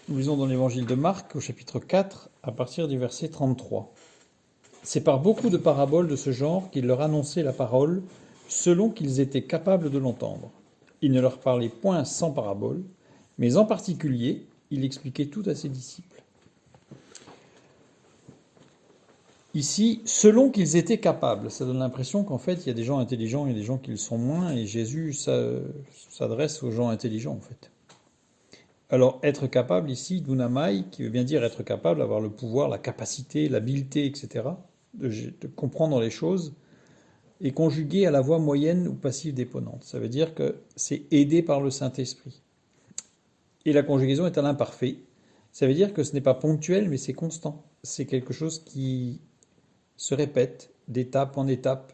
Nous lisons dans l'évangile de Marc au chapitre 4 à partir du verset 33. C'est par beaucoup de paraboles de ce genre qu'il leur annonçait la parole selon qu'ils étaient capables de l'entendre. Il ne leur parlait point sans paraboles, mais en particulier, il expliquait tout à ses disciples. Ici, selon qu'ils étaient capables, ça donne l'impression qu'en fait, il y a des gens intelligents et des gens qui le sont moins, et Jésus s'adresse aux gens intelligents en fait. Alors, être capable ici, dunamai, qui veut bien dire être capable, avoir le pouvoir, la capacité, l'habileté, etc., de comprendre les choses, est conjugué à la voix moyenne ou passive déponente. Ça veut dire que c'est aidé par le Saint-Esprit. Et la conjugaison est à l'imparfait. Ça veut dire que ce n'est pas ponctuel, mais c'est constant. C'est quelque chose qui se répète d'étape en étape.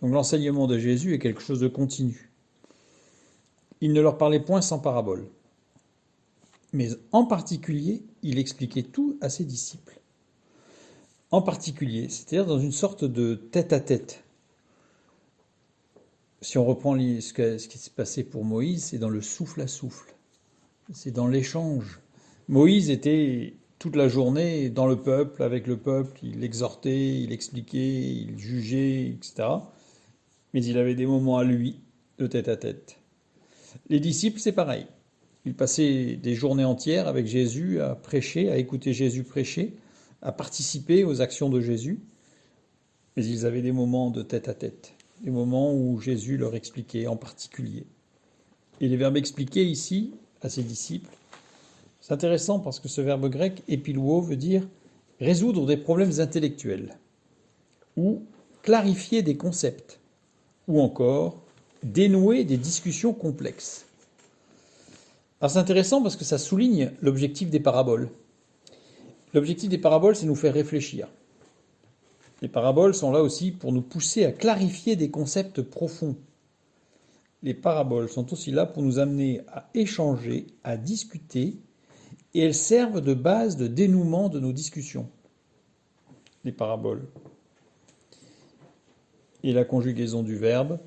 Donc l'enseignement de Jésus est quelque chose de continu. Il ne leur parlait point sans parabole. Mais en particulier, il expliquait tout à ses disciples. En particulier, c'est-à-dire dans une sorte de tête-à-tête. Si on reprend ce qui s'est passé pour Moïse, c'est dans le souffle à souffle. C'est dans l'échange. Moïse était toute la journée dans le peuple, avec le peuple, il exhortait, il expliquait, il jugeait, etc. Mais il avait des moments à lui, de tête-à-tête. Les disciples, c'est pareil. Ils passaient des journées entières avec Jésus à prêcher, à écouter Jésus prêcher, à participer aux actions de Jésus. Mais ils avaient des moments de tête-à-tête, des moments où Jésus leur expliquait en particulier. Et le verbe expliquer ici, à ses disciples, c'est intéressant parce que ce verbe grec, epilouo, veut dire résoudre des problèmes intellectuels, ou clarifier des concepts, ou encore dénouer des discussions complexes. Alors c'est intéressant parce que ça souligne l'objectif des paraboles. L'objectif des paraboles, c'est nous faire réfléchir. Les paraboles sont là aussi pour nous pousser à clarifier des concepts profonds. Les paraboles sont aussi là pour nous amener à échanger, à discuter, et elles servent de base de dénouement de nos discussions. Les paraboles. Et la conjugaison du verbe,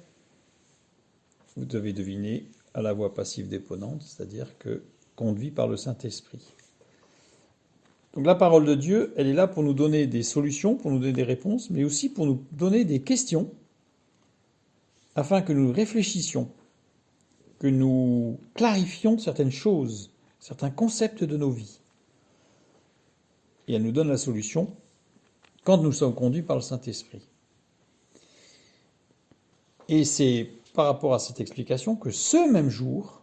vous devez deviner, à la voix passive déponente, c'est-à-dire que conduit par le Saint-Esprit. Donc la parole de Dieu, elle est là pour nous donner des solutions, pour nous donner des réponses, mais aussi pour nous donner des questions, afin que nous réfléchissions, que nous clarifions certaines choses, certains concepts de nos vies. Et elle nous donne la solution quand nous sommes conduits par le Saint-Esprit. Et c'est par rapport à cette explication que ce même jour,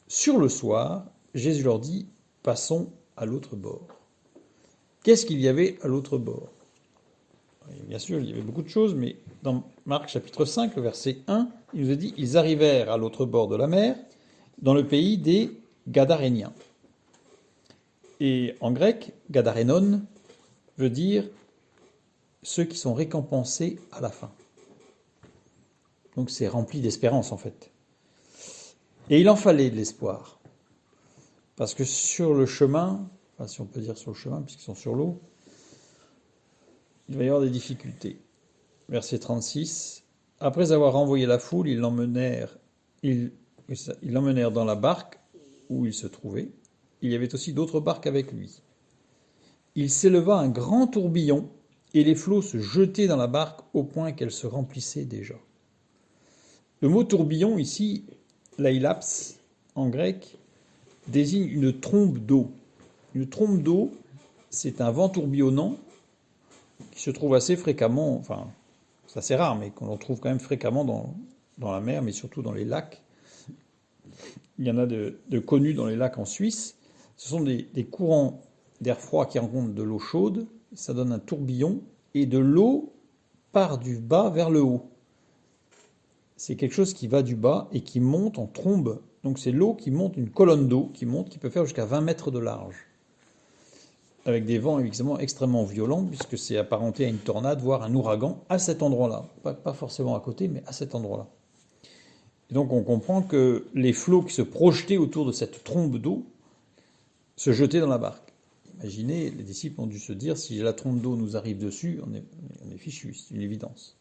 sur le soir, Jésus leur dit « Passons à l'autre bord ». Qu'est-ce qu'il y avait à l'autre bord ? Bien sûr, il y avait beaucoup de choses, mais dans Marc chapitre 5, le verset 1, il nous a dit « Ils arrivèrent à l'autre bord de la mer, dans le pays des Gadaréniens ». Et en grec, Gadarénon veut dire ceux qui sont récompensés à la fin. Donc c'est rempli d'espérance en fait. Et il en fallait de l'espoir. Parce que sur le chemin, enfin si on peut dire sur le chemin, puisqu'ils sont sur l'eau, il va y avoir des difficultés. Verset 36. Après avoir renvoyé la foule, ils l'emmenèrent dans la barque où il se trouvait. Il y avait aussi d'autres barques avec lui. Il s'éleva un grand tourbillon et les flots se jetaient dans la barque au point qu'elle se remplissait déjà. Le mot tourbillon ici, lailaps, en grec, désigne une trombe d'eau. Une trombe d'eau, c'est un vent tourbillonnant qui se trouve assez fréquemment, enfin, c'est assez rare, mais qu'on trouve quand même fréquemment dans la mer, mais surtout dans les lacs. Il y en a de connus dans les lacs en Suisse. Ce sont des courants d'air froid qui rencontrent de l'eau chaude, ça donne un tourbillon, et de l'eau part du bas vers le haut. C'est quelque chose qui va du bas et qui monte en trombe. Donc c'est l'eau qui monte, une colonne d'eau qui monte, qui peut faire jusqu'à 20 mètres de large. Avec des vents évidemment extrêmement violents, puisque c'est apparenté à une tornade, voire un ouragan, à cet endroit-là. Pas forcément à côté, mais à cet endroit-là. Et donc on comprend que les flots qui se projetaient autour de cette trombe d'eau se jetaient dans la barque. Imaginez, les disciples ont dû se dire, si la trombe d'eau nous arrive dessus, on est fichu, c'est une évidence.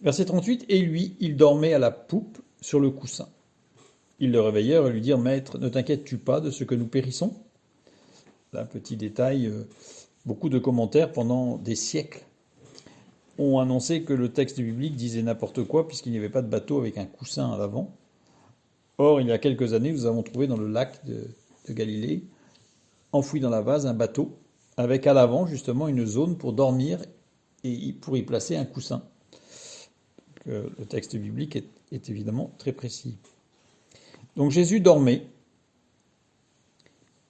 Verset 38, « Et lui, il dormait à la poupe sur le coussin. Ils le réveillèrent et lui dirent, Maître, ne t'inquiètes-tu pas de ce que nous périssons? Là, petit détail, beaucoup de commentaires pendant des siècles ont annoncé que le texte biblique disait n'importe quoi puisqu'il n'y avait pas de bateau avec un coussin à l'avant. Or, il y a quelques années, nous avons trouvé dans le lac de Galilée, enfoui dans la vase, un bateau avec à l'avant justement une zone pour dormir et pour y placer un coussin. Le texte biblique est évidemment très précis. Donc Jésus dormait.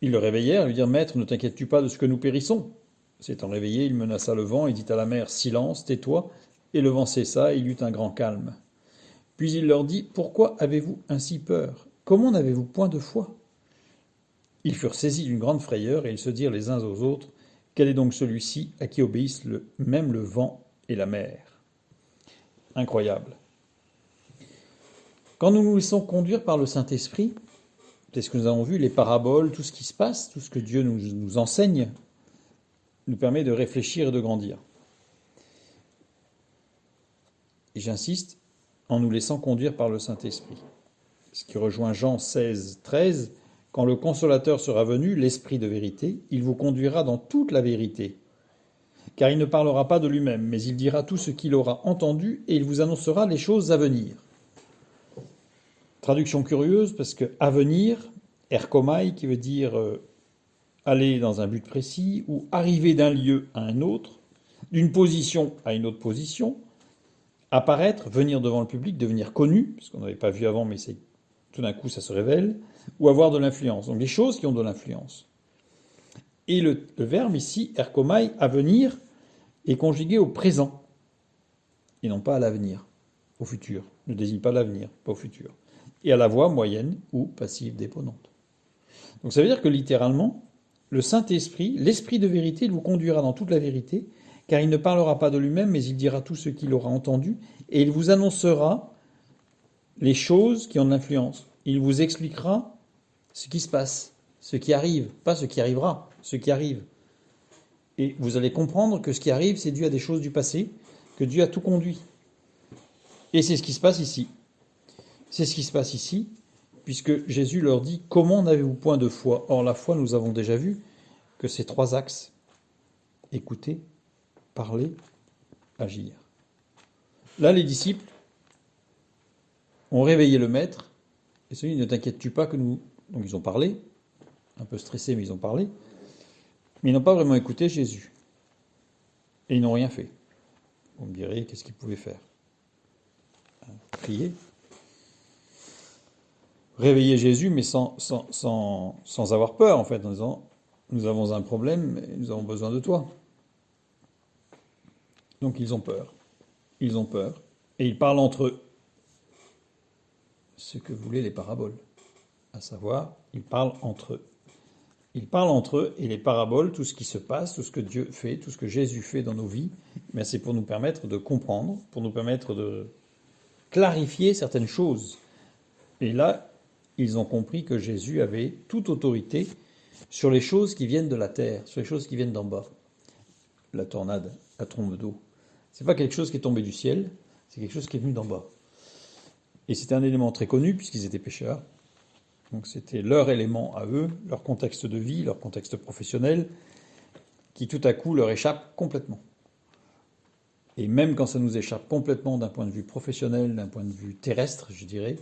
Ils le réveillèrent et lui dirent, Maître, ne t'inquiètes-tu pas de ce que nous périssons? S'étant réveillé, il menaça le vent et dit à la mer, Silence, tais-toi. Et le vent cessa et il y eut un grand calme. Puis il leur dit, Pourquoi avez-vous ainsi peur? Comment n'avez-vous point de foi? Ils furent saisis d'une grande frayeur et ils se dirent les uns aux autres, Quel est donc celui-ci à qui obéissent même le vent et la mer? Incroyable. Quand nous nous laissons conduire par le Saint-Esprit, c'est ce que nous avons vu, les paraboles, tout ce qui se passe, tout ce que Dieu nous enseigne, nous permet de réfléchir et de grandir. Et j'insiste, en nous laissant conduire par le Saint-Esprit. Ce qui rejoint Jean 16, 13, quand le Consolateur sera venu, l'Esprit de vérité, il vous conduira dans toute la vérité. Car il ne parlera pas de lui-même, mais il dira tout ce qu'il aura entendu et il vous annoncera les choses à venir. Traduction curieuse, parce que « à venir », erkomai, qui veut dire aller dans un but précis, ou arriver d'un lieu à un autre, d'une position à une autre position, apparaître, venir devant le public, devenir connu, parce qu'on n'avait pas vu avant, mais tout d'un coup ça se révèle, ou avoir de l'influence. Donc des choses qui ont de l'influence. Et le verbe ici, erkomai, à venir, est conjugué au présent, et non pas à l'avenir, au futur. Ne désigne pas l'avenir, pas au futur. Et à la voix moyenne ou passive déponente. Donc ça veut dire que littéralement, le Saint-Esprit, l'Esprit de vérité, il vous conduira dans toute la vérité, car il ne parlera pas de lui-même, mais il dira tout ce qu'il aura entendu, et il vous annoncera les choses qui ont de l'influence. Il vous expliquera ce qui se passe, ce qui arrive, pas ce qui arrivera, ce qui arrive. Et vous allez comprendre que ce qui arrive, c'est dû à des choses du passé, que Dieu a tout conduit. Et c'est ce qui se passe ici. C'est ce qui se passe ici, puisque Jésus leur dit « Comment n'avez-vous point de foi ?» Or, la foi, nous avons déjà vu que c'est 3 axes. Écouter, parler, agir. Là, les disciples ont réveillé le maître, et se dit « Ne t'inquiètes-tu pas que nous... » Donc ils ont parlé, un peu stressés, mais ils ont parlé, mais ils n'ont pas vraiment écouté Jésus. Et ils n'ont rien fait. Vous me direz, qu'est-ce qu'ils pouvaient faire? Prier. Réveiller Jésus, mais sans avoir peur, en fait, en disant « Nous avons un problème, et nous avons besoin de toi. » Donc ils ont peur. Ils ont peur. Et ils parlent entre eux. Ce que voulaient les paraboles. À savoir, ils parlent entre eux. Ils parlent entre eux, et les paraboles, tout ce qui se passe, tout ce que Dieu fait, tout ce que Jésus fait dans nos vies, c'est pour nous permettre de comprendre, pour nous permettre de clarifier certaines choses. Et là, ils ont compris que Jésus avait toute autorité sur les choses qui viennent de la terre, sur les choses qui viennent d'en bas. La tornade, la trombe d'eau. C'est pas quelque chose qui est tombé du ciel, c'est quelque chose qui est venu d'en bas. Et c'était un élément très connu puisqu'ils étaient pêcheurs. Donc c'était leur élément à eux, leur contexte de vie, leur contexte professionnel, qui tout à coup leur échappe complètement. Et même quand ça nous échappe complètement d'un point de vue professionnel, d'un point de vue terrestre, je dirais,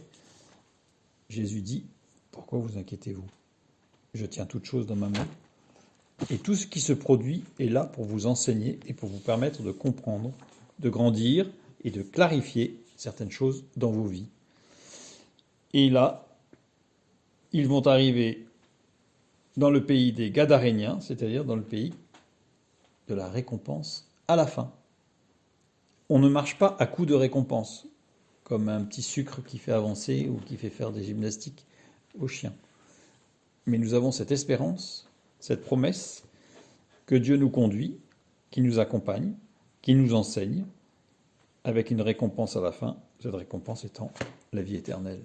Jésus dit, pourquoi vous inquiétez-vous? Je tiens toutes choses dans ma main. Et tout ce qui se produit est là pour vous enseigner et pour vous permettre de comprendre, de grandir et de clarifier certaines choses dans vos vies. Et là, ils vont arriver dans le pays des Gadaréniens, c'est-à-dire dans le pays de la récompense à la fin. On ne marche pas à coup de récompense, comme un petit sucre qui fait avancer ou qui fait faire des gymnastiques aux chiens. Mais nous avons cette espérance, cette promesse que Dieu nous conduit, qui nous accompagne, qui nous enseigne, avec une récompense à la fin, cette récompense étant la vie éternelle.